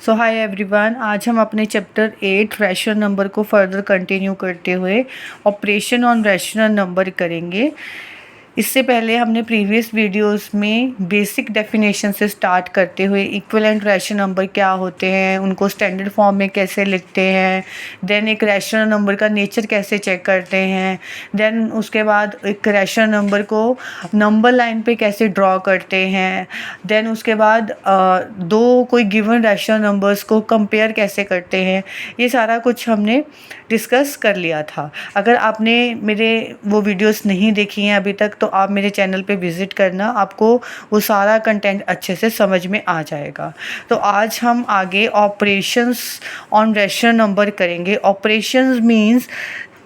सो hi everyone, आज हम अपने चैप्टर 8 रैशनल नंबर को फर्दर कंटिन्यू करते हुए ऑपरेशन ऑन रैशनल नंबर करेंगे। इससे पहले हमने प्रीवियस वीडियोस में बेसिक डेफिनेशन से स्टार्ट करते हुए इक्विवेलेंट रैशनल नंबर क्या होते हैं, उनको स्टैंडर्ड फॉर्म में कैसे लिखते हैं, देन एक रैशनल नंबर का नेचर कैसे चेक करते हैं, देन उसके बाद एक रैशनल नंबर को नंबर लाइन पे कैसे ड्रॉ करते हैं, देन उसके बाद दो कोई गिवन रैशनल नंबर्स को कंपेयर कैसे करते हैं। ये सारा कुछ हमने डिस्कस कर लिया था। अगर आपने मेरे वो वीडियोस नहीं देखी हैं अभी तक तो आप मेरे चैनल पे विज़िट करना, आपको वो सारा कंटेंट अच्छे से समझ में आ जाएगा। तो आज हम आगे ऑपरेशंस ऑन रैशनल नंबर करेंगे। ऑपरेशंस मींस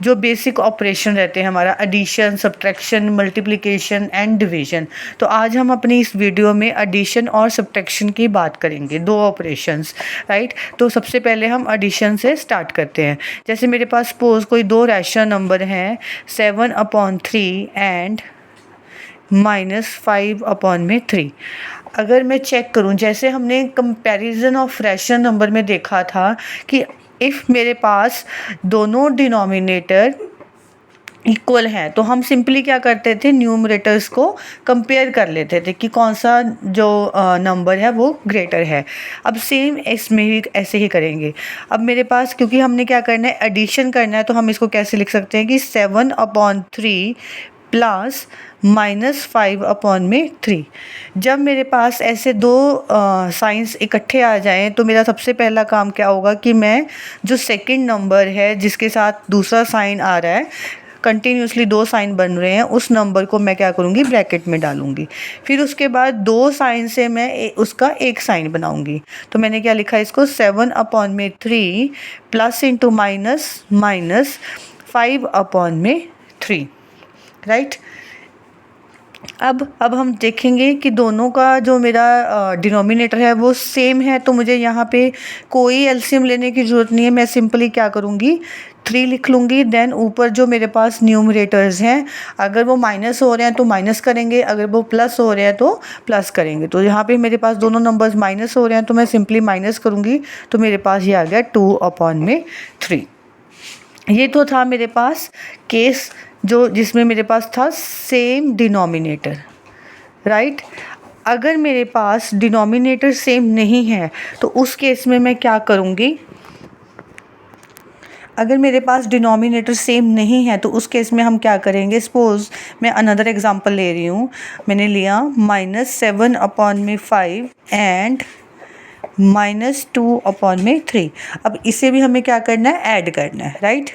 जो बेसिक ऑपरेशन रहते हैं हमारा addition, subtraction, multiplication and division. तो आज हम अपनी इस वीडियो में एडिशन और सब्ट्रैक्शन की बात करेंगे, दो ऑपरेशंस, राइट। तो सबसे पहले हम एडिशन से स्टार्ट करते हैं। जैसे मेरे पास सपोज कोई दो रैशनल नंबर हैं 7/3 एंड -5/3। अगर मैं चेक करूं, जैसे हमने कंपैरिजन ऑफ रैशनल नंबर में देखा था कि इफ़ मेरे पास दोनों डिनोमिनेटर इक्वल हैं तो हम सिंपली क्या करते थे, न्यूमरेटर्स को कंपेयर कर लेते थे कि कौन सा जो नंबर है वो ग्रेटर है। अब सेम इसमें भी ऐसे ही करेंगे। अब मेरे पास क्योंकि हमने क्या करना है, एडिशन करना है, तो हम इसको कैसे लिख सकते हैं कि 7/3 प्लस -5/3। जब मेरे पास ऐसे दो साइंस इकट्ठे आ जाएं तो मेरा सबसे पहला काम क्या होगा कि मैं जो सेकंड नंबर है जिसके साथ दूसरा साइन आ रहा है, कंटिन्यूसली दो साइन बन रहे हैं, उस नंबर को मैं क्या करूँगी, ब्रैकेट में डालूंगी। फिर उसके बाद दो साइन से मैं उसका एक साइन बनाऊंगी। तो मैंने क्या लिखा है इसको, 7/3 plus into minus minus 5/3, right. अब हम देखेंगे कि दोनों का जो मेरा डिनोमिनेटर है वो सेम है, तो मुझे यहाँ पे कोई एलसीएम लेने की ज़रूरत नहीं है। मैं सिंपली क्या करूँगी, 3 लिख लूँगी। देन ऊपर जो मेरे पास न्यूमरेटर्स हैं, अगर वो माइनस हो रहे हैं तो माइनस करेंगे, अगर वो प्लस हो रहे हैं तो प्लस करेंगे। तो यहाँ पे मेरे पास दोनों नंबर्स माइनस हो रहे हैं तो मैं सिंपली माइनस करूँगी, तो मेरे पास ये आ गया 2/3। ये तो था मेरे पास केस जो जिसमें मेरे पास था सेम डिनोमिनेटर, राइट। अगर मेरे पास डिनोमिनेटर सेम नहीं है तो उस केस में मैं क्या करूँगी, अगर मेरे पास डिनोमिनेटर सेम नहीं है तो उस केस में हम क्या करेंगे। सपोज मैं अनदर एग्जांपल ले रही हूँ, मैंने लिया -7/5 एंड -2/3। अब इसे भी हमें क्या करना है, ऐड करना है, राइट,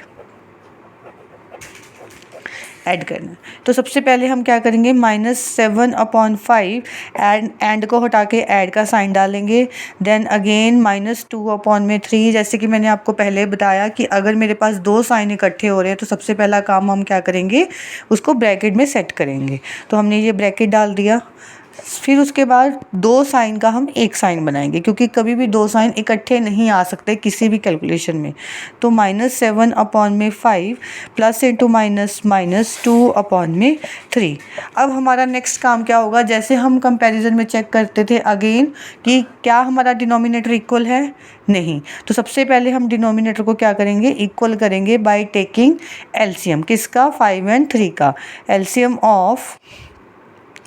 ऐड करना है। तो सबसे पहले हम क्या करेंगे, -7/5 एंड को हटा के ऐड का साइन डालेंगे। Then again -2/3। जैसे कि मैंने आपको पहले बताया कि अगर मेरे पास दो साइन इकट्ठे हो रहे हैं तो सबसे पहला काम हम क्या करेंगे, उसको ब्रैकेट में सेट करेंगे। तो हमने ये ब्रैकेट डाल दिया। फिर उसके बाद दो साइन का हम एक साइन बनाएंगे, क्योंकि कभी भी दो साइन इकट्ठे नहीं आ सकते किसी भी कैलकुलेशन में। तो -7/5 प्लस इंटू माइनस माइनस 2/3। अब हमारा नेक्स्ट काम क्या होगा, जैसे हम कंपैरिजन में चेक करते थे अगेन कि क्या हमारा डिनोमिनेटर इक्वल है, नहीं। तो सबसे पहले हम डिनोमिनेटर को क्या करेंगे, इक्वल करेंगे बाय टेकिंग एलसीएम। किसका, 5 और 3 का। एलसीएम ऑफ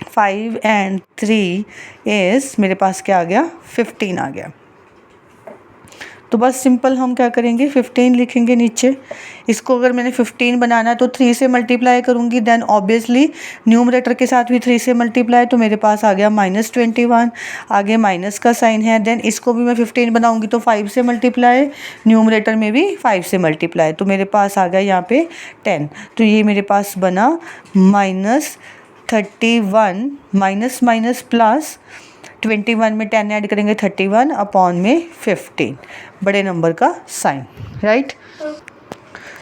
5 और 3 इज़, मेरे पास क्या आ गया, 15 आ गया। तो बस सिंपल हम क्या करेंगे, 15 लिखेंगे नीचे। इसको अगर मैंने 15 बनाना है तो 3 से मल्टीप्लाई करूँगी। देन ऑब्वियसली न्यूमरेटर के साथ भी 3 से मल्टीप्लाई, तो मेरे पास आ गया -21। आगे माइनस का साइन है। देन इसको भी मैं 15 बनाऊँगी तो 5 से मल्टीप्लाई, न्यूमरेटर में भी 5 से मल्टीप्लाई, तो मेरे पास आ गया यहाँ पे 10। तो ये मेरे पास बना -31 माइनस माइनस प्लस 21 में 10 ऐड करेंगे 31/15, बड़े नंबर का साइन, राइट।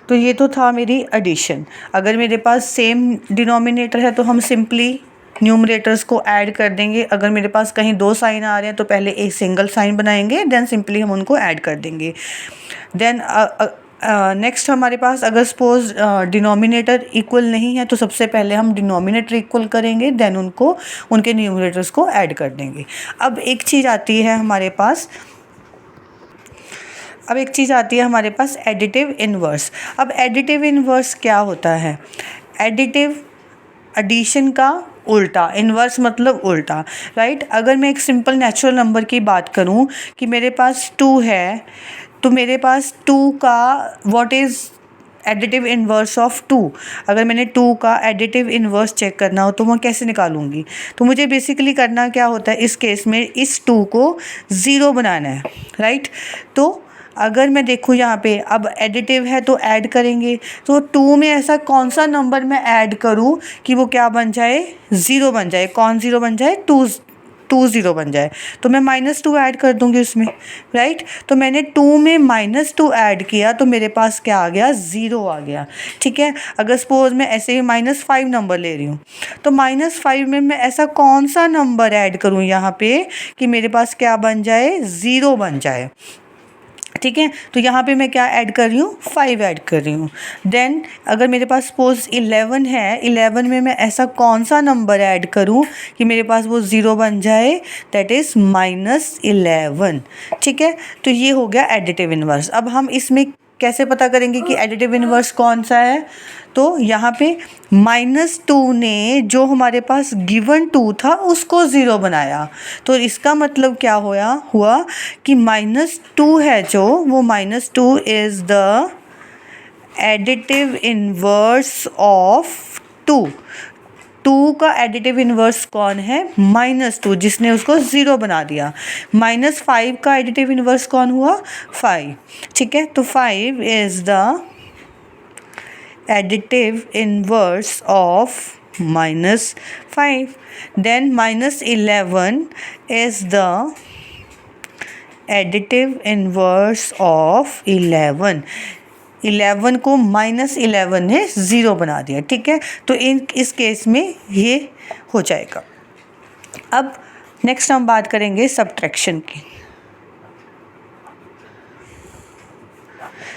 तो ये तो था मेरी एडिशन। अगर मेरे पास सेम डिनोमिनेटर है तो हम सिंपली न्यूमरेटर्स को ऐड कर देंगे। अगर मेरे पास कहीं दो साइन आ रहे हैं तो पहले एक सिंगल साइन बनाएंगे, देन सिंपली हम उनको ऐड कर देंगे। देन नेक्स्ट हमारे पास अगर सपोज डिनोमिनेटर इक्वल नहीं है तो सबसे पहले हम डिनोमिनेटर इक्वल करेंगे, देन उनको उनके न्यूमरेटर्स को ऐड कर देंगे। अब एक चीज़ आती है हमारे पास अब एक चीज़ आती है हमारे पास एडिटिव इन्वर्स। अब एडिटिव इन्वर्स क्या होता है? एडिटिव एडिशन का उल्टा, इन्वर्स मतलब उल्टा, राइट। अगर मैं एक सिंपल नेचुरल नंबर की बात करूं कि मेरे पास 2 है, तो मेरे पास 2 का what is additive inverse of 2। अगर मैंने 2 का एडिटिव इन्वर्स चेक करना हो तो मैं कैसे निकालूंगी? तो मुझे बेसिकली करना क्या होता है इस केस में, इस 2 को 0 बनाना है, राइट। तो अगर मैं देखूँ यहाँ पे, अब एडिटिव है तो ऐड करेंगे, तो 2 में ऐसा कौन सा नंबर मैं ऐड करूँ कि वो क्या बन जाए? 0 बन जाए। कौन 0 बन जाए? 2 0 बन जाए। तो मैं -2 ऐड कर दूंगी उसमें, राइट। तो मैंने 2 में -2 ऐड किया तो मेरे पास क्या आ गया? 0 आ गया, ठीक है। अगर सपोज मैं ऐसे ही -5 नंबर ले रही हूँ, तो -5 में मैं ऐसा कौन सा नंबर ऐड करूँ यहाँ पे कि मेरे पास क्या बन जाए? 0 बन जाए, ठीक है। तो यहाँ पे मैं क्या ऐड कर रही हूँ? 5 ऐड कर रही हूँ। देन अगर मेरे पास सपोज 11 है, 11 में मैं ऐसा कौन सा नंबर ऐड करूँ कि मेरे पास वो 0 बन जाए? दैट इज़ -11, ठीक है। तो ये हो गया एडिटिव इन्वर्स। अब हम इसमें कैसे पता करेंगे कि एडिटिव इन्वर्स कौन सा है? तो यहाँ पे -2 ने जो हमारे पास गिवन 2 था उसको 0 बनाया। तो इसका मतलब क्या हुआ कि -2 है जो, वो -2 is the additive inverse of 2। 2 का एडिटिव इन्वर्स कौन है? -2, जिसने उसको 0 बना दिया। -5 का एडिटिव इन्वर्स कौन हुआ? 5, ठीक है। तो 5 is the additive inverse of -5. Then -11 is the additive inverse of 11। 11 को -11 ने 0 बना दिया, ठीक है। तो इस केस में ये हो जाएगा। अब नेक्स्ट हम बात करेंगे सब्ट्रैक्शन की।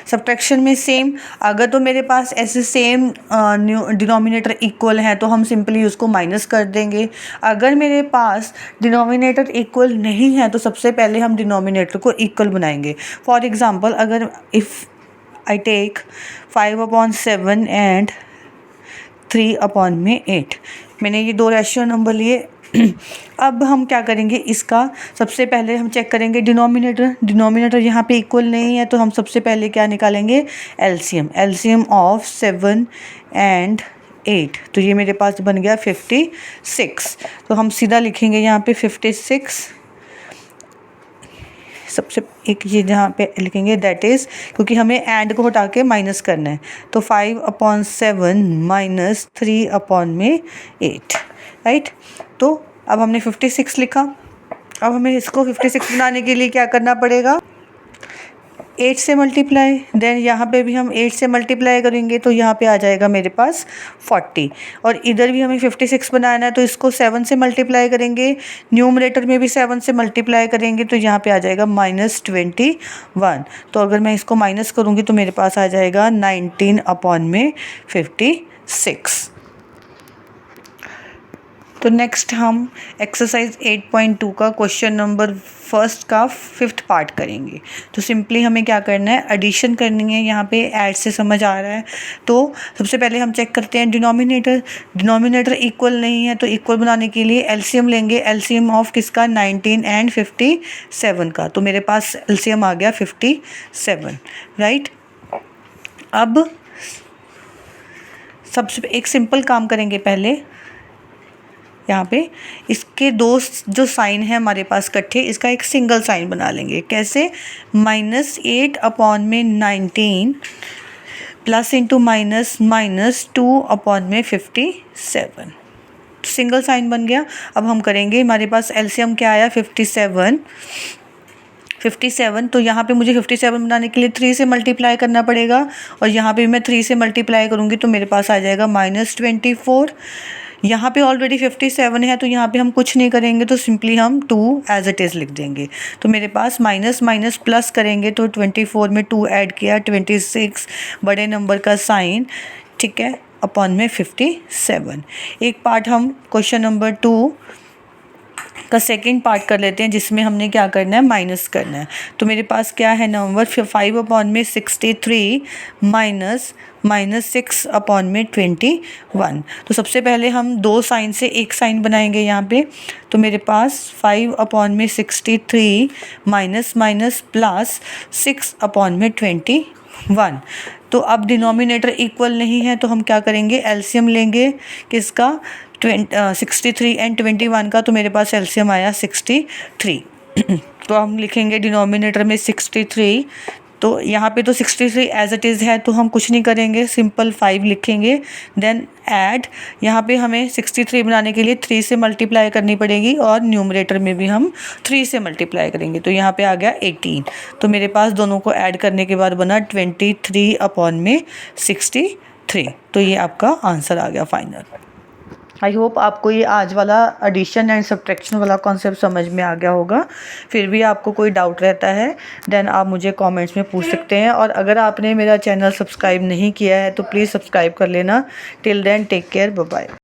सब्ट्रैक्शन में सेम, अगर तो मेरे पास ऐसे सेम डिनोमिनेटर इक्वल हैं तो हम सिंपली उसको माइनस कर देंगे। अगर मेरे पास डिनोमिनेटर इक्वल नहीं है तो सबसे पहले हम डिनोमिनेटर को इक्वल बनाएंगे। फॉर एग्जांपल, अगर इफ़ आई टेक 5/7 एंड 3/8, मैंने ये 2 रेशियो नंबर लिए। अब हम क्या करेंगे, इसका सबसे पहले हम चेक करेंगे डिनोमिनेटर यहाँ पे इक्वल नहीं है, तो हम सबसे पहले क्या निकालेंगे? LCM of 7 and 8। तो ये मेरे पास बन गया 56। तो हम सीधा लिखेंगे यहाँ पे 56। सबसे एक ये जहाँ पे लिखेंगे दैट इज़, क्योंकि हमें एंड को हटा के माइनस करना है, तो 5/7 - 3/8, राइट। तो अब हमने 56 लिखा। अब हमें इसको 56 बनाने के लिए क्या करना पड़ेगा? 8 से मल्टीप्लाई। देन यहाँ पे भी हम 8 से मल्टीप्लाई करेंगे तो यहाँ पे आ जाएगा मेरे पास 40। और इधर भी हमें 56 बनाना है तो इसको 7 से मल्टीप्लाई करेंगे, न्यूमरेटर में भी 7 से मल्टीप्लाई करेंगे तो यहाँ पे आ जाएगा -21। तो अगर मैं इसको माइनस करूँगी तो मेरे पास आ जाएगा 19/56। तो नेक्स्ट हम एक्सरसाइज 8.2 का क्वेश्चन नंबर फर्स्ट का 5th पार्ट करेंगे। तो सिंपली हमें क्या करना है? एडिशन करनी है। यहाँ पे ऐड से समझ आ रहा है। तो सबसे पहले हम चेक करते हैं डिनोमिनेटर इक्वल नहीं है, तो इक्वल बनाने के लिए एलसीएम लेंगे। एलसीएम ऑफ किसका? 19 एंड 57 का। तो मेरे पास एलसीएम आ गया 57, राइट। अब सबसे एक सिंपल काम करेंगे पहले। यहाँ पे इसके 2 जो साइन है हमारे पास इकट्ठे, इसका एक सिंगल साइन बना लेंगे। कैसे? -8/19 प्लस इंटू -2/57, सिंगल साइन बन गया। अब हम करेंगे, हमारे पास एलसीएम क्या आया? 57। तो यहाँ पे मुझे 57 बनाने के लिए 3 से मल्टीप्लाई करना पड़ेगा, और यहाँ पे मैं 3 से मल्टीप्लाई करूँगी तो मेरे पास आ जाएगा -24। यहाँ पे ऑलरेडी 57 है तो यहाँ पे हम कुछ नहीं करेंगे, तो सिंपली हम 2 एज इट इज़ लिख देंगे। तो मेरे पास माइनस माइनस प्लस करेंगे तो 24 में 2 ऐड किया, 26 बड़े नंबर का साइन, ठीक है, अपॉन में 57। एक पार्ट हम क्वेश्चन नंबर 2 का सेकंड पार्ट कर लेते हैं, जिसमें हमने क्या करना है, माइनस करना है। तो मेरे पास क्या है नंबर 5/63 माइनस 6/21। तो सबसे पहले हम दो साइन से एक साइन बनाएंगे यहाँ पे। तो मेरे पास 5/63 माइनस प्लस 6/21। तो अब डिनोमिनेटर इक्वल नहीं है तो हम क्या करेंगे, एलसीएम लेंगे किसका, 63 एंड 21 का। तो मेरे पास एलसीएम आया 63। तो हम लिखेंगे डिनोमिनेटर में 63। तो यहाँ पे तो 63 एज इट इज़ है, तो हम कुछ नहीं करेंगे, सिंपल 5 लिखेंगे। देन ऐड, यहाँ पे हमें 63 बनाने के लिए 3 से मल्टीप्लाई करनी पड़ेगी और न्यूमरेटर में भी हम 3 से मल्टीप्लाई करेंगे। तो यहाँ पे आ गया 18। तो मेरे पास दोनों को ऐड करने के बाद बना 23/63। तो ये आपका आंसर आ गया फाइनल। आई होप आपको ये आज वाला एडिशन एंड सब्ट्रैक्शन वाला कॉन्सेप्ट समझ में आ गया होगा। फिर भी आपको कोई डाउट रहता है देन आप मुझे कमेंट्स में पूछ सकते हैं। और अगर आपने मेरा चैनल सब्सक्राइब नहीं किया है तो प्लीज़ सब्सक्राइब कर लेना। Till then take care, bye bye.